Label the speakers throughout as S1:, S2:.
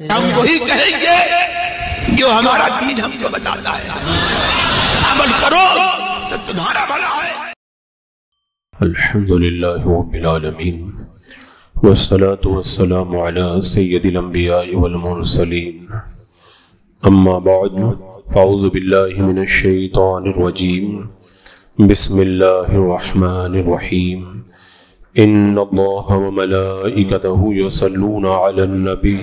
S1: ہم وہی کہیں گے جو ہمارا دین ہم کو بتاتا ہے، عمل کرو تو تمہارا بھلا ہے۔
S2: الحمدللہ رب العالمین والصلاة والسلام علی سید الانبیاء والمرسلین، اما بعد فاعوذ باللہ من الشیطان الرجیم، بسم اللہ الرحمن الرحیم، ان اللہ وملائکتہ یصلون علی النبی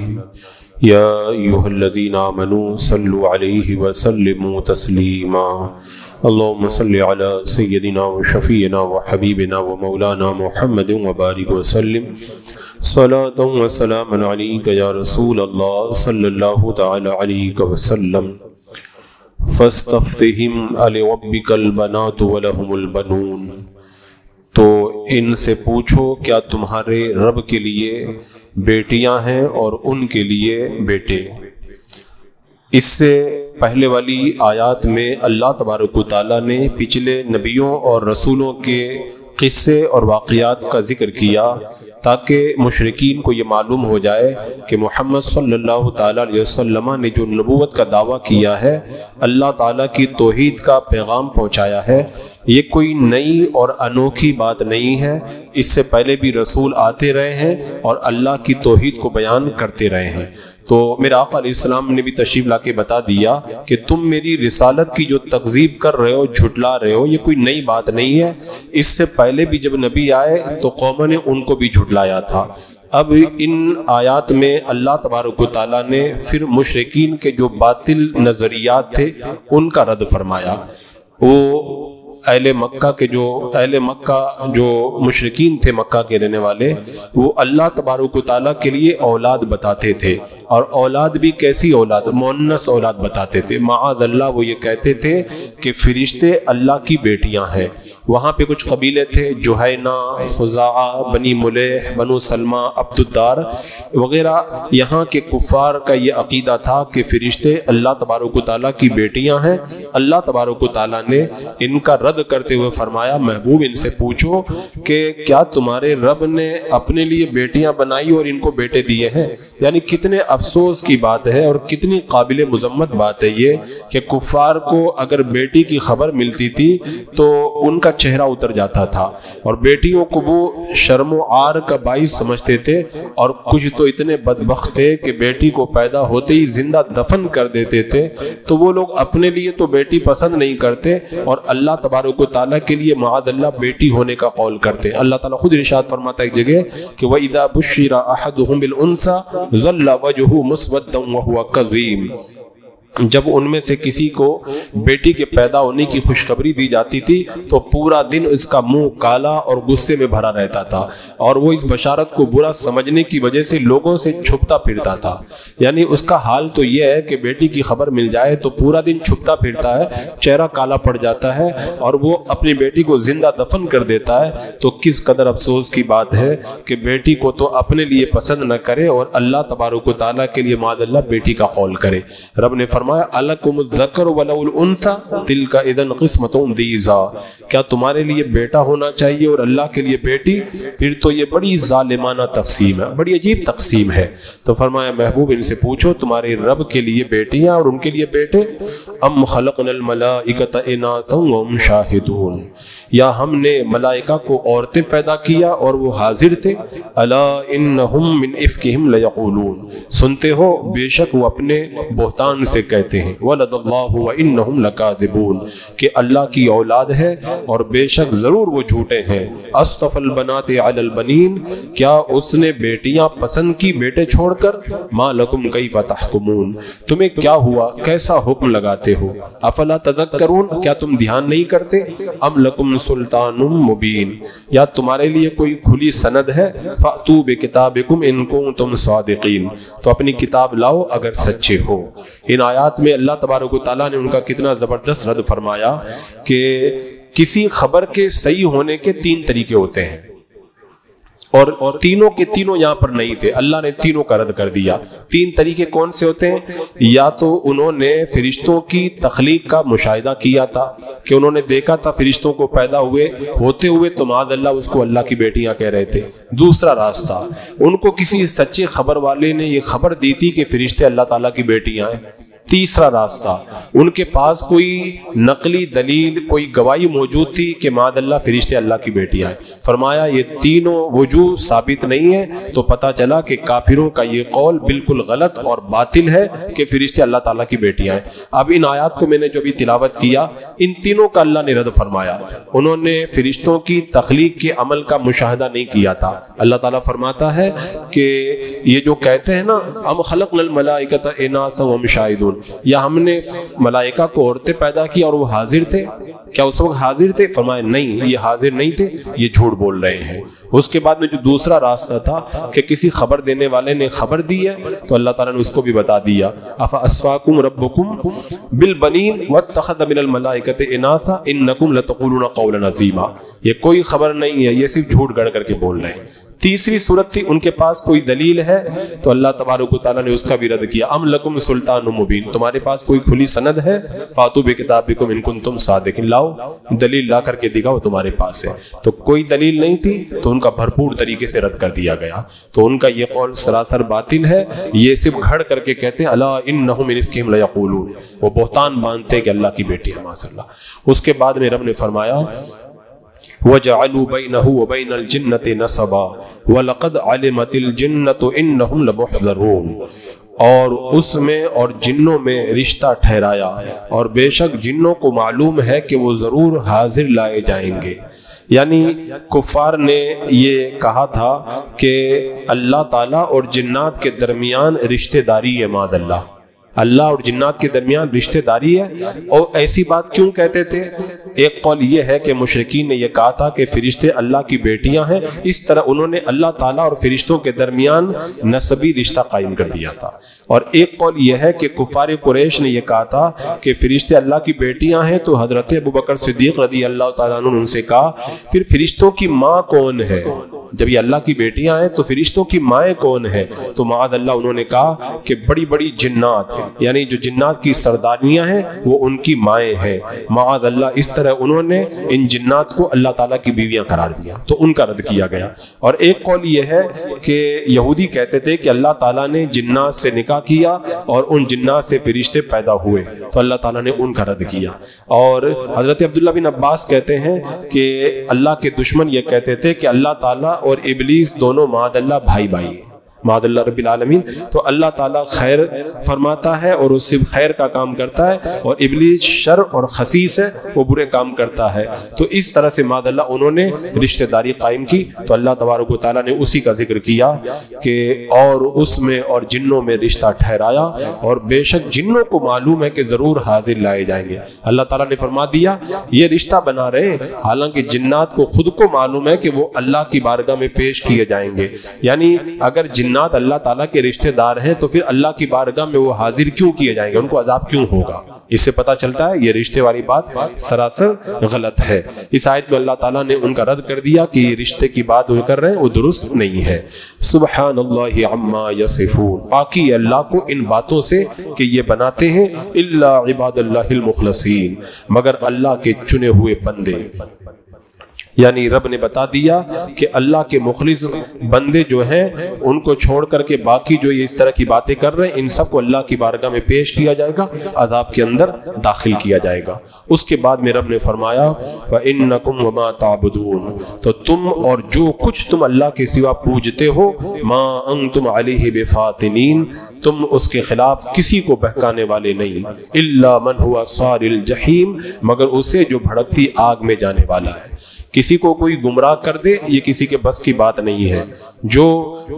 S2: یا ایہا الذین آمنوا صلوا علیہ وسلموا تسلیما، اللہم صلی علی سیدنا وشفیعنا وحبیبنا ومولانا محمد وبارک وسلم صلاۃ وسلاما علیک یا رسول اللہ صلی اللہ تعالی علیہ وسلم، فاستفتہم لربک البنات ولہم البنون، تو ان سے پوچھو کیا تمہارے رب کے لیے بیٹیاں ہیں اور ان کے لیے بیٹے۔ اس سے پہلے والی آیات میں اللہ تبارک و تعالیٰ نے پچھلے نبیوں اور رسولوں کے قصے اور واقعات کا ذکر کیا تاکہ مشرکین کو یہ معلوم ہو جائے کہ محمد صلی اللہ تعالیٰ علیہ وسلم نے جو نبوت کا دعویٰ کیا ہے، اللہ تعالیٰ کی توحید کا پیغام پہنچایا ہے، یہ کوئی نئی اور انوکھی بات نہیں ہے۔ اس سے پہلے بھی رسول آتے رہے ہیں اور اللہ کی توحید کو بیان کرتے رہے ہیں۔ تو میرے آقا علیہ السلام نے بھی تشریف لا کے بتا دیا کہ تم میری رسالت کی جو تکذیب کر رہے ہو، جھٹلا رہے ہو، یہ کوئی نئی بات نہیں ہے۔ اس سے پہلے بھی جب نبی آئے تو قوموں نے ان کو بھی جھٹلایا تھا۔ اب ان آیات میں اللہ تبارک و تعالیٰ نے پھر مشرکین کے جو باطل نظریات تھے ان کا رد فرمایا۔ وہ اہل مکہ جو مشرکین تھے، مکہ کے رہنے والے، وہ اللہ تبارک و تعالیٰ کے لیے اولاد بتاتے تھے، اور اولاد بھی کیسی اولاد؟ مؤنث اولاد بتاتے تھے۔ معاذ اللہ، وہ یہ کہتے تھے کہ فرشتے اللہ کی بیٹیاں ہیں۔ وہاں پہ کچھ قبیلے تھے، جوہینہ، خزاعہ، بنی ملیح، بنو سلمہ، عبد الدار وغیرہ، یہاں کے کفار کا یہ عقیدہ تھا کہ فرشتے اللہ تبارک و تعالیٰ کی بیٹیاں ہیں۔ اللہ تبارک و تعالیٰ نے ان کا رد کرتے ہوئے فرمایا، محبوب ان سے پوچھو کہ کیا تمہارے رب نے اپنے لیے بیٹیاں بنائی اور ان کو بیٹے دیے ہیں؟ یعنی کتنے افسوس کی بات ہے اور کتنی قابل مذمت بات ہے یہ کہ کفار کو اگر بیٹی کی خبر ملتی تھی تو ان کا چہرہ اتر جاتا تھا، اور بیٹیوں کو وہ شرم و عار کا باعث سمجھتے تھے، اور کچھ تو اتنے بدبخت تھے کہ بیٹی کو پیدا ہوتے ہی زندہ دفن کر دیتے تھے۔ تو وہ لوگ اپنے لیے تو بیٹی پسند نہیں کرتے اور اللہ تبارک و تعالیٰ کے لیے معاذ اللہ بیٹی ہونے کا قول کرتے۔ اللہ تعالیٰ خود ارشاد فرماتا ہے ایک جگہ کہ وَإِذَا بُشِّرَ أَحَدُهُمْ بِالْأُنثَىٰ ظَلَّ وَجْهُهُ مُسْوَدًّا وَهُوَ كَظِيمٌ، جب ان میں سے کسی کو بیٹی کے پیدا ہونے کی خوشخبری دی جاتی تھی تو پورا دن اس کا منہ کالا اور غصے میں بھرا رہتا تھا، اور وہ اس بشارت کو برا سمجھنے کی وجہ سے لوگوں سے چھپتا پھرتا تھا۔ یعنی اس کا حال تو یہ ہے کہ بیٹی کی خبر مل جائے تو پورا دن چھپتا پھرتا ہے، چہرہ کالا پڑ جاتا ہے، اور وہ اپنی بیٹی کو زندہ دفن کر دیتا ہے۔ تو کس قدر افسوس کی بات ہے کہ بیٹی کو تو اپنے لیے پسند نہ کرے اور اللہ تبارک و تعالیٰ کے لیے معاذ اللہ بیٹی کا قول کرے۔ رب نے فرمایا الکم الذکر ولہ الانثی تلک اذا قسمۃ ضیزی، کیا تمہارے لیے بیٹا ہونا چاہیے اور اللہ کے لیے بیٹی؟ پھر تو یہ بڑی ظالمانہ تقسیم ہے، بڑی عجیب تقسیم ہے۔ تو فرمایا محبوب ان سے پوچھو تمہارے رب کے لیے بیٹیاں اور ان کے لیے بیٹے؟ ام خلقنا الملائکۃ اناثا وهم شاہدون، یا ہم نے ملائکہ کو عورتیں پیدا کیا اور وہ حاضر تھے؟ الا انہم من افکہم لیقولون، سنتے ہو بے شک وہ اپنے بہتان سے کہتے ہیں وَلَدَ اللَّهُ وَإِنَّهُمْ لَكَاذِبُونَ، کہ اللہ کی اولاد ہے اور بے شک ضرور وہ جھوٹے ہیں۔ أَصْطَفَى الْبَنَاتِ عَلَى الْبَنِينَ، کیا اس نے بیٹیاں پسند کی بیٹے چھوڑ کر؟ مَا لَكُمْ كَيْفَ تَحْكُمُونَ، تمہیں کیا ہوا، کیسا حکم لگاتے ہو؟ أَفَلَا تَذَكَّرُونَ، کیا تم دھیان نہیں کرتے؟ أَمْ لَكُمْ سُلْطَانٌ مُبِينٌ، یا تمہارے لیے کوئی کھلی سند ہے؟ فَأْتُوا بِكِتَابِكُمْ إِن كُنتُمْ صَادِقِينَ، تو اپنی کتاب لاؤ اگر سچے ہو۔ ان آیات میں اللہ تبارک و تعالیٰ نے ان کا کتنا زبردست رد فرمایا کہ کسی خبر کے صحیح ہونے کے 3 طریقے ہوتے ہیں۔ اور تینوں کے تینوں یہاں پر نہیں تھے، اللہ نے تینوں کا رد کر دیا۔ تین طریقے کون سے ہوتے ہیں؟ یا تو انہوں نے فرشتوں کی تخلیق کا مشاہدہ کیا تھا کہ انہوں نے دیکھا تھا فرشتوں کو پیدا ہوتے ہوئے تو معاذ اللہ اس کو اللہ کی بیٹیاں کہہ رہے تھے۔ دوسرا راستہ، ان کو کسی سچے خبر والے نے یہ خبر دی تھی کہ فرشتے اللہ تعالیٰ کی بیٹیاں ہیں۔ تیسرا راستہ، ان کے پاس کوئی نقلی دلیل، کوئی گواہی موجود تھی کہ معاذ اللہ فرشتے اللہ کی بیٹیاں ہیں۔ فرمایا یہ تینوں وجوہ ثابت نہیں ہے تو پتہ چلا کہ کافروں کا یہ قول بالکل غلط اور باطل ہے کہ فرشتے اللہ تعالیٰ کی بیٹیاں ہیں۔ اب ان آیات کو میں نے جو بھی تلاوت کیا، ان تینوں کا اللہ نے رد فرمایا۔ انہوں نے فرشتوں کی تخلیق کے عمل کا مشاہدہ نہیں کیا تھا۔ اللہ تعالیٰ فرماتا ہے کہ یہ جو کہتے ہیں نا ام خلقنا الملائکۃ اناثا وهم شاہدون، یا ہم نے ملائکہ کو عورتیں پیدا کی اور وہ حاضر تھے، کیا اس وقت حاضر تھے؟ فرمایا نہیں، یہ حاضر نہیں تھے، یہ جھوٹ بول رہے ہیں۔ اس کے بعد میں جو دوسرا راستہ تھا کہ کسی خبر دینے والے نے خبر دی ہے تو اللہ تعالیٰ نے اس کو بھی بتا دیا، افاسفاکم ربکم بالبنین واتخذ من الملائکۃ اناثا انکم لتقولون قولا عظیما۔ یہ کوئی خبر نہیں ہے، یہ صرف جھوٹ گڑھ کر کے بول رہے ہیں۔ تیسری صورت تھی ان کے پاس کوئی دلیل ہے تو اللہ تبارک و تعالیٰ نے اس کا بھی رد کیا، ام لکم سلطان مبین، تمہارے پاس کوئی کھلی سند ہے، فاتو بکتابکم ان کنتم صادقین، لاؤ دلیل لا کر کے دکھاؤ تمہارے پاس ہے۔ تو کوئی دلیل نہیں تھی تو ان کا بھرپور طریقے سے رد کر دیا گیا۔ تو ان کا یہ قول سراسر باطل ہے، یہ صرف گھڑ کر کے کہتے ہیں الا انہم من افکہم لیقولون، وہ بہتان مانتے ہیں کہ اللہ کی بیٹی ہے معاذ اللہ۔ اس کے بعد میں رب نے فرمایا وَجَعَلُوا بَيْنَهُ وَبَيْنَ الْجِنَّةِ نَسَبًا وَلَقَدْ عَلِمَتِ الْجِنَّةُ إِنَّهُمْ لَمُحْضَرُونَ، اور اس میں اور جنوں میں رشتہ ٹھہرایا، اور بے شک جنوں کو معلوم ہے کہ وہ ضرور حاضر لائے جائیں گے۔ یعنی کفار نے یہ کہا تھا کہ اللہ تعالیٰ اور جنات کے درمیان رشتہ داری ہے، معاذ اللہ، اللہ اور جنات کے درمیان رشتہ داری ہے۔ اور ایسی بات کیوں کہتے تھے؟ ایک قول یہ ہے کہ مشرکین نے یہ کہا تھا کہ فرشتے اللہ کی بیٹیاں ہیں، اس طرح انہوں نے اللہ تعالیٰ اور فرشتوں کے درمیان نسبی رشتہ قائم کر دیا تھا۔ اور ایک قول یہ ہے کہ کفار قریش نے یہ کہا تھا کہ فرشتے اللہ کی بیٹیاں ہیں، تو حضرت ابوبکر صدیق رضی اللہ تعالیٰ عنہ نے ان سے کہا پھر فرشتوں کی ماں کون ہے؟ جب یہ اللہ کی بیٹیاں ہیں تو فرشتوں کی مائیں کون ہیں؟ تو معاذ اللہ انہوں نے کہا کہ بڑی بڑی جنات، یعنی جو جنات کی سرداریاں ہیں وہ ان کی مائیں ہیں۔ معاذ اللہ اس طرح انہوں نے ان جنات کو اللہ تعالیٰ کی بیویاں قرار دیا، تو ان کا رد کیا گیا۔ اور ایک قول یہ ہے کہ یہودی کہتے تھے کہ اللہ تعالیٰ نے جنات سے نکاح کیا اور ان جنات سے فرشتے پیدا ہوئے، تو اللہ تعالیٰ نے ان کا رد کیا۔ اور حضرت عبداللہ بن عباس کہتے ہیں کہ اللہ کے دشمن یہ کہتے تھے کہ اللہ تعالیٰ اور ابلیس دونوں معاذ اللہ بھائی بھائی ہیں، معاذ اللہ رب العالمین۔ تو اللہ تعالیٰ خیر فرماتا ہے اور اس سے خیر کا کام کرتا ہے، اور ابلیس شر اور خسیس ہے، وہ برے کام کرتا ہے۔ تو اس طرح سے معاذ اللہ انہوں نے رشتہ داری قائم کی۔ تو اللہ تبارک و تعالیٰ نے اسی کا ذکر کیا کہ اور اس میں اور جنوں میں رشتہ ٹھہرایا، اور بے شک جنوں کو معلوم ہے کہ ضرور حاضر لائے جائیں گے۔ اللہ تعالیٰ نے فرما دیا یہ رشتہ بنا رہے، حالانکہ جنات کو خود کو معلوم ہے کہ وہ اللہ کی بارگاہ میں پیش کیے جائیں گے۔ یعنی اگر جنات اللہ تعالیٰ کے رشتہ دار ہیں تو پھر اللہ کی بارگاہ میں وہ حاضر کیوں کیے جائیں گے، ان کو عذاب کیوں ہوگا؟ اس سے پتہ چلتا ہے یہ رشتے والی بات سراسر غلط ہے۔ اس آیت میں اللہ تعالیٰ نے ان کا رد کر دیا کہ یہ رشتے کی بات وہ کر رہے ہیں وہ درست نہیں ہے۔ سبحان اللہ عما یصفون، پاکی اللہ کو ان باتوں سے کہ یہ بناتے ہیں، الا عباد اللہ المخلصین، مگر اللہ کے چنے ہوئے بندے۔ یعنی رب نے بتا دیا کہ اللہ کے مخلص بندے جو ہیں ان کو چھوڑ کر کے باقی جو یہ اس طرح کی باتیں کر رہے ہیں ان سب کو اللہ کی بارگاہ میں پیش کیا جائے گا، عذاب کے اندر داخل کیا جائے گا۔ اس کے بعد میں رب نے فرمایا فَإِنَّكُمْ وَمَا تَعْبُدُونَ، تو تم اور جو کچھ تم اللہ کے سوا پوجتے ہو، مَا أَنْتُمْ عَلَيْهِ بِفَاتِنِينَ، تم اس کے خلاف کسی کو بہکانے والے نہیں، إِلَّا مَنْ هُوَ صَالِ الْجَحِيمِ، مگر اسے جو بھڑکتی آگ میں جانے والا ہے۔ کسی کو کوئی گمراہ کر دے یہ کسی کے بس کی بات نہیں ہے، جو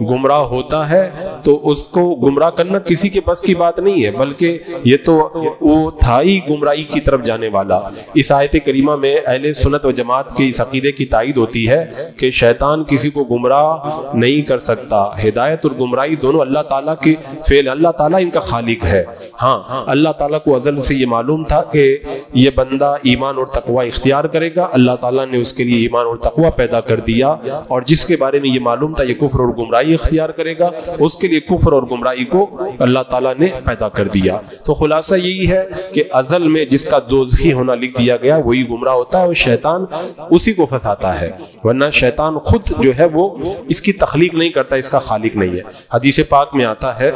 S2: گمراہ ہوتا ہے تو اس کو گمراہ کرنا کسی کے بس کی بات نہیں ہے، بلکہ یہ تو وہ تھا ہی گمراہی کی طرف جانے والا۔ اس آیت کریمہ میں اہل سنت و جماعت کے اس عقیدے کی تائید ہوتی ہے کہ شیطان کسی کو گمراہ نہیں کر سکتا۔ ہدایت اور گمراہی دونوں اللہ تعالیٰ کے فعل، اللہ تعالیٰ ان کا خالق ہے۔ ہاں اللہ تعالیٰ کو ازل سے یہ معلوم تھا کہ یہ بندہ ایمان اور تقوی اختیار کرے گا، اللہ تعالیٰ نے اس کے لیے لیے ایمان اور تقوی پیدا کر دیا، اور جس کے بارے میں یہ معلوم تھا یہ کفر اور گمراہی اختیار کرے گا، اس کے لیے کفر اور گمراہی کو اللہ تعالیٰ نے پیدا کر دیا۔ تو خلاصہ یہی ہے کہ ازل میں جس کا دوزخی ہونا لکھ دیا گیا وہی گمراہ ہوتا ہے، اور شیطان اسی کو پھنساتا ہے، ورنہ شیطان خود جو ہے وہ اس کی تخلیق نہیں کرتا، اس کا خالق نہیں ہے۔ حدیث پاک میں آتا ہے،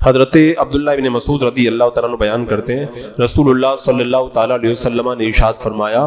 S2: حضرت عبداللہ بن مسعود رضی اللہ تعالیٰ عنہ بیان کرتے ہیں، رسول اللہ صلی اللہ تعالیٰ علیہ وسلم نے ارشاد فرمایا،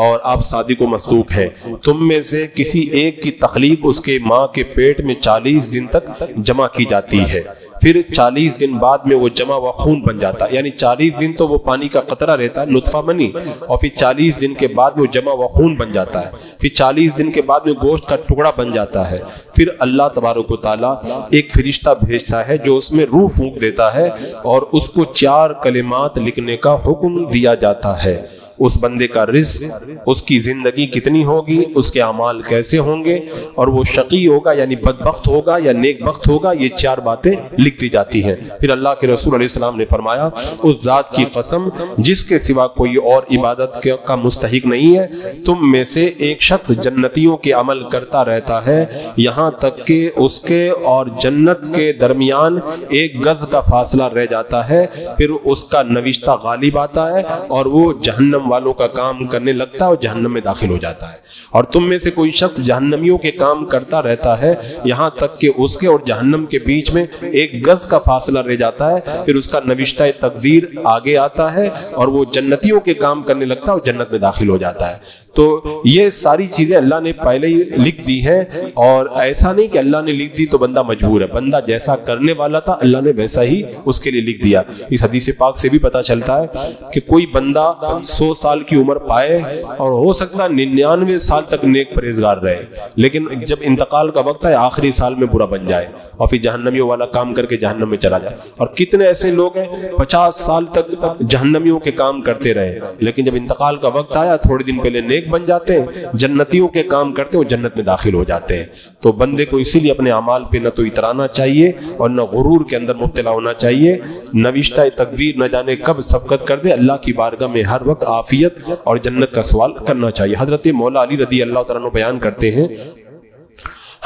S2: اور آپ صادق و مصدوق ہیں، تم میں سے کسی ایک کی تخلیق اس کے ماں کے پیٹ میں 40 دن تک جمع کی جاتی ہے، پھر 40 دن بعد میں وہ جمع ہوا خون بن جاتا ہے، یعنی 40 دن تو وہ پانی کا قطرہ رہتا ہے، نطفہ منی، اور پھر 40 دن کے بعد میں وہ جمع ہوا خون بن جاتا ہے، پھر 40 دن کے بعد میں گوشت کا ٹکڑا بن جاتا ہے، پھر اللہ تبارک و تعالیٰ ایک فرشتہ بھیجتا ہے جو اس میں روح پھونک دیتا ہے، اور اس کو 4 کلمات لکھنے کا حکم دیا جاتا ہے۔ اس بندے کا رزق، اس کی زندگی کتنی ہوگی، اس کے اعمال کیسے ہوں گے، اور وہ شقی ہوگا یعنی بدبخت ہوگا یا نیک بخت ہوگا، یہ 4 باتیں لکھ دی جاتی ہیں۔ پھر اللہ کے رسول علیہ السلام نے فرمایا، اس ذات کی قسم جس کے سوا کوئی اور عبادت کا مستحق نہیں ہے، تم میں سے ایک شخص جنتیوں کے عمل کرتا رہتا ہے یہاں تک کہ اس کے اور جنت کے درمیان 1 گز کا فاصلہ رہ جاتا ہے، پھر اس کا نوشتہ غالب آتا ہے اور وہ جہنم والوں کا کام کرنے لگتا ہے اور جہنم میں داخل ہو جاتا ہے۔ اور تم میں سے کوئی شخص جہنمیوں کے کام کرتا رہتا ہے یہاں تک کہ اس کے اور جہنم کے بیچ میں 1 گز کا فاصلہ رہ جاتا ہے، پھر اس کا نوشتہ تقدیر آگے آتا ہے اور وہ جنتیوں کے کام کرنے لگتا ہے اور جنت میں داخل ہو جاتا ہے۔ تو یہ ساری چیزیں اللہ نے پہلے ہی لکھ دی ہے، اور ایسا نہیں کہ اللہ نے لکھ دی تو بندہ مجبور ہے، بندہ جیسا کرنے والا تھا اللہ نے ویسا ہی اس کے لیے لکھ دیا۔ اس حدیث پاک سے بھی پتہ چلتا ہے کہ کوئی بندہ 100 سال کی عمر پائے اور ہو سکتا ہے 99 سال تک نیک پرہیزگار رہے، لیکن جب انتقال کا وقت ہے آخری سال میں برا بن جائے اور پھر جہنمیوں والا کام کر کے جہنم میں چلا جائے۔ اور کتنے ایسے لوگ ہیں 50 سال تک جہنمیوں کے کام کرتے رہے، لیکن جب انتقال کا وقت آیا تھوڑے دن پہلے نیک بن جاتے ہیں، جنتیوں کے کام کرتے ہیں اور جنت میں داخل ہو جاتے ہیں۔ تو بندے کو اسی لیے اپنے اعمال پہ نہ تو اترانا چاہیے اور نہ غرور کے اندر مبتلا ہونا چاہیے۔ نوشتہ تقدیر نہ جانے کب سبقت کر دے، اللہ کی بارگاہ میں ہر وقت عافیت اور جنت کا سوال کرنا چاہیے۔ حضرت مولا علی رضی اللہ تعالیٰ عنہ بیان کرتے ہیں،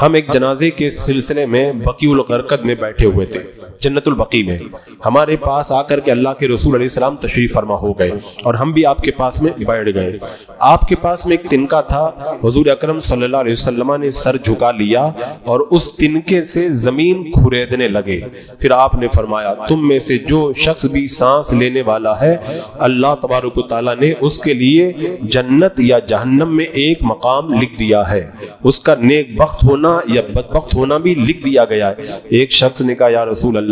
S2: ہم ایک جنازے کے سلسلے میں بقیع الغرقد میں بیٹھے ہوئے تھے، جنت البقیع میں، ہمارے پاس آ کر کے اللہ کے رسول علیہ السلام تشریف فرما ہو گئے اور ہم بھی آپ کے پاس میں بیٹھ گئے۔ آپ کے پاس میں ایک تنکا تھا، حضور اکرم صلی اللہ علیہ وسلم نے سر جھکا لیا اور اس تنکے سے زمین کھریدنے لگے۔ پھر آپ نے فرمایا، تم میں سے جو شخص بھی سانس لینے والا ہے اللہ تبارک و تعالیٰ نے اس کے لیے جنت یا جہنم میں ایک مقام لکھ دیا ہے، اس کا نیک بخت ہونا یا بدبخت ہونا بھی لکھ دیا گیا ہے۔ ایک شخص نے کہا، یا رسول اللہ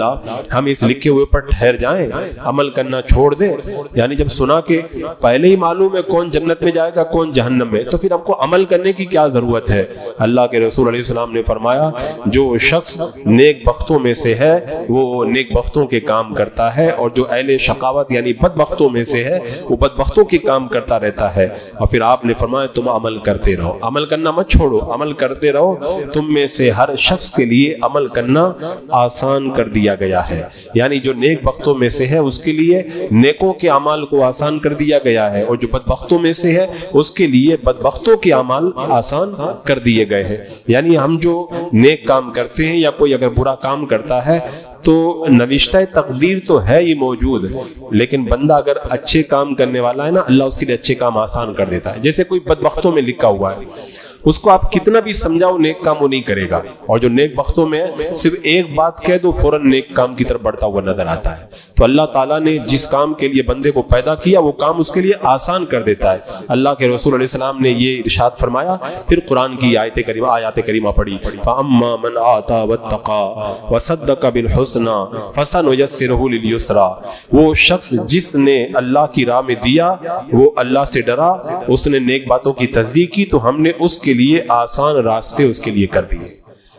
S2: ہم اس لکھے ہوئے پر ٹھہر جائیں، عمل کرنا چھوڑ دیں؟ یعنی جب سنا کہ پہلے ہی معلوم ہے کون جنت میں جائے گا کون جہنم میں، تو پھر ہم کو عمل کرنے کی کیا ضرورت ہے؟ اللہ کے رسول علیہ السلام نے فرمایا، جو شخص نیک بختوں میں سے ہے وہ نیک بختوں کے کام کرتا ہے، اور جو اہل شقاوت یعنی بدبختوں میں سے ہے وہ بدبختوں کے کام کرتا رہتا ہے۔ اور پھر آپ نے فرمایا، تم عمل کرتے رہو، عمل کرنا مت چھوڑو، عمل کرتے رہو، تم میں سے ہر شخص کے لیے عمل کرنا آسان کر دیا گیا ہے۔ یعنی جو نیک بختوں میں سے ہے اس کے لیے نیکوں کے اعمال کو آسان کر دیا گیا ہے، اور جو بدبختوں میں سے ہے اس کے لیے بدبختوں کے اعمال آسان کر دیے گئے ہیں۔ یعنی ہم جو نیک کام کرتے ہیں یا کوئی اگر برا کام کرتا ہے تو نوشتہ تقدیر تو ہے ہی موجود، لیکن بندہ اگر اچھے کام کرنے والا ہے نا، اللہ اس کے لیے اچھے کام آسان کر دیتا ہے۔ جیسے کوئی بدبختوں میں لکھا ہوا ہے، اس کو آپ کتنا بھی سمجھاؤ نیک کام وہ نہیں کرے گا، اور جو نیک بختوں میں ہے صرف ایک بات کہہ دو فوراً نیک کام کی طرف بڑھتا ہوا نظر آتا ہے۔ تو اللہ تعالیٰ نے جس کام کے لیے بندے کو پیدا کیا وہ کام اس کے لیے آسان کر دیتا ہے۔ اللہ کے رسول علیہ السلام نے یہ ارشاد فرمایا، پھر قرآن کی آیات کریمہ پڑھی، فَأَمَّا مَنْ آتَى وَاتَّقَى وَصَدَّقَ بِالْحُسْنَى فَسَنُيَسِّرُهُ لِلْيُسْرَى۔ وہ شخص جس نے اللہ کی راہ میں دیا، وہ اللہ سے ڈرا، اس نے نیک باتوں کی تصدیق کی، تو ہم نے اس کے لیے آسان راستے اس کے لیے کر دیے۔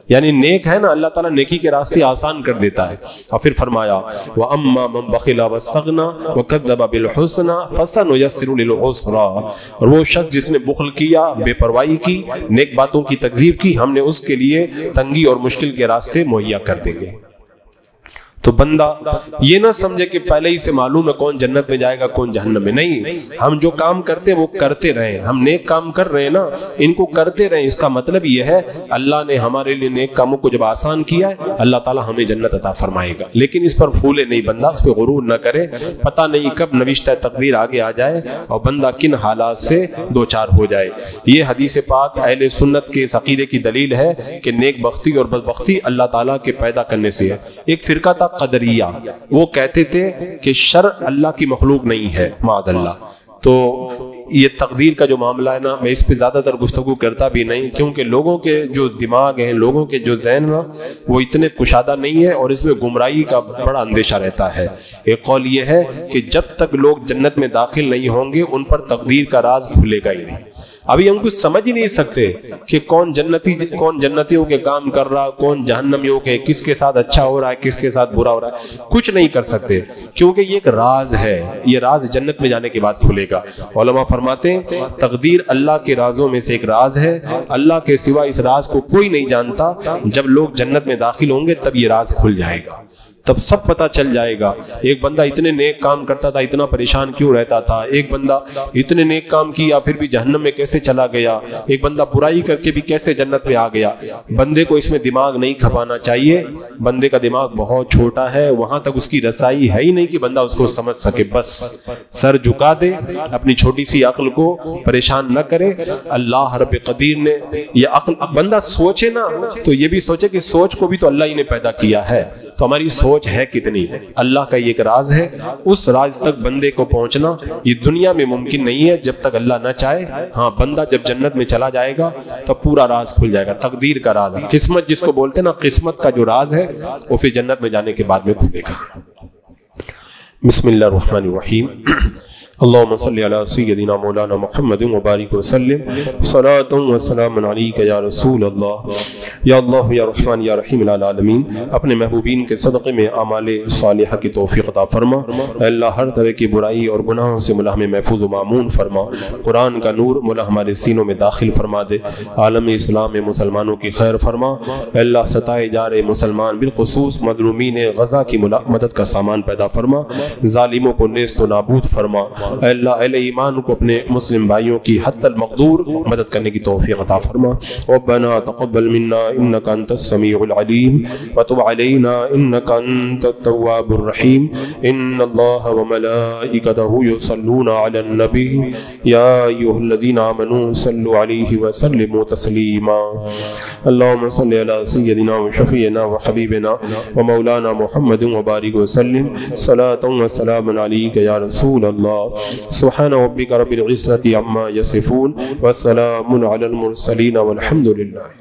S2: یعنی نیک ہے نا، اللہ تعالیٰ نیکی کے راستے آسان کر دیتا ہے۔ اور پھر فرمایا، وَأَمَّا مَنْ بَخِلَ وَاسْتَغْنَى وَكَذَّبَ بِالْحُسْنَى فَسَنُيَسِّرُهُ لِلْعُسْرَى۔ اور وہ شخص جس نے بخل کیا، بے پرواہی کی، نیک باتوں کی تکذیب کی، ہم نے اس کے لیے تنگی اور مشکل کے راستے مہیا کر دیں گے۔ تو بندہ یہ نہ سمجھے کہ پہلے ہی سے معلوم ہے کون جنت میں جائے گا کون جہنم میں. نہیں, ہم جو کام کرتے ہیں وہ کرتے رہیں. ہم نیک کام کر رہے ہیں نا, ان کو کرتے رہیں. اس کا مطلب یہ ہے اللہ نے ہمارے لیے نیک کاموں کو جب آسان کیا ہے, اللہ تعالیٰ ہمیں جنت عطا فرمائے گا. لیکن اس پر پھولے نہیں بندہ, اس پہ غرور نہ کرے. پتہ نہیں کب نوشتہ تقدیر آگے آ جائے اور بندہ کن حالات سے دوچار ہو جائے. یہ حدیث پاک اہل سنت کے اس عقیدے کی دلیل ہے کہ نیک بختی اور بدبختی اللہ تعالیٰ کے پیدا کرنے سے ہے. ایک فرقہ تھا قدریہ, وہ کہتے تھے کہ شر اللہ کی مخلوق نہیں ہے, معاذ اللہ. تو یہ تقدیر کا جو معاملہ ہے نا, میں اس پہ زیادہ تر گفتگو کرتا بھی نہیں, کیونکہ لوگوں کے جو دماغ ہیں, لوگوں کے جو ذہن نا, وہ اتنے کشادہ نہیں ہے اور اس میں گمراہی کا بڑا اندیشہ رہتا ہے. ایک قول یہ ہے کہ جب تک لوگ جنت میں داخل نہیں ہوں گے ان پر تقدیر کا راز کھلے گا ہی نہیں. ابھی ہم کچھ سمجھ ہی نہیں سکتے کہ کون جنتیوں کے کام کر رہا, کون جہنمیوں کے, کس کے ساتھ اچھا ہو رہا ہے, کس کے ساتھ برا ہو رہا ہے. کچھ نہیں کر سکتے کیونکہ یہ ایک راز ہے. یہ راز جنت میں جانے کے بعد کھلے گا. علماء فرماتے ہیں تقدیر اللہ کے رازوں میں سے ایک راز ہے. اللہ کے سوا اس راز کو کوئی نہیں جانتا. جب لوگ جنت میں داخل ہوں گے تب یہ راز کھل جائے گا, تب سب پتہ چل جائے گا. ایک بندہ اتنے نیک کام کرتا تھا, اتنا پریشان کیوں رہتا تھا. ایک بندہ اتنے نیک کام کیا پھر بھی جہنم میں کیسے چلا گیا. ایک بندہ برائی کر کے بھی کیسے جنت میں آ گیا. بندے کو اس میں دماغ نہیں کھپانا چاہیے. بندے کا دماغ بہت چھوٹا ہے, وہاں تک اس کی رسائی ہے ہی نہیں کہ بندہ اس کو سمجھ سکے. بس سر جھکا دے, اپنی چھوٹی سی عقل کو پریشان نہ کرے. اللہ رب قدیر نے یہ عقل, بندہ سوچے نا تو یہ بھی سوچے کہ سوچ کو بھی تو اللہ ہی نے پیدا کیا ہے. تو ہماری سوچ ہے کتنی. اللہ کا یہ ایک راز ہے, اس راز تک بندے کو پہنچنا یہ دنیا میں ممکن نہیں ہے جب تک اللہ نہ چاہے. ہاں, بندہ جب جنت میں چلا جائے گا تو پورا راز کھل جائے گا. تقدیر کا راز, قسمت جس کو بولتے ہیں نا, قسمت کا جو راز ہے وہ پھر جنت میں جانے کے بعد میں کھلے گا. بسم اللہ الرحمن الرحیم. اللهم صل على سيدنا مولانا محمد وبارك وسلم صلاة وسلام عليك يا رسول اللہ. یا اللہ یا رحمان یا رحیم العالمین, اپنے محبوبین کے صدقے میں اعمال صالحہ کی توفیق عطا فرما. اے اللہ ہر طرح کی برائی اور گناہوں سے ملا ہمیں محفوظ و معمون فرما. قرآن کا نور ملا ہمارے سینوں میں داخل فرما دے. عالم اسلام میں مسلمانوں کی خیر فرما. اے اللہ ستائے جا رہے مسلمان بالخصوص مظلومین غزہ کی مدد کا سامان پیدا فرما. ظالموں کو نیست و نابود فرما. اے اللہ اہل ایمان کو اپنے مسلم بھائیوں کی حتی المقدور مدد کرنے کی توفیق عطا فرما. ربنا تقبل منا انك انت السميع العليم وتب علينا انك انت التواب الرحيم. ان الله وملائكته يصلون على النبي يا ايها الذين امنوا صلوا عليه وسلموا تسليما. اللهم صل على سيدنا وشفيعنا وحبيبنا ومولانا محمد وبارك وسلم صلاة وسلام عليك يا رسول الله. سبحان ربك رب العزة عما يصفون والسلام على المرسلين والحمد لله.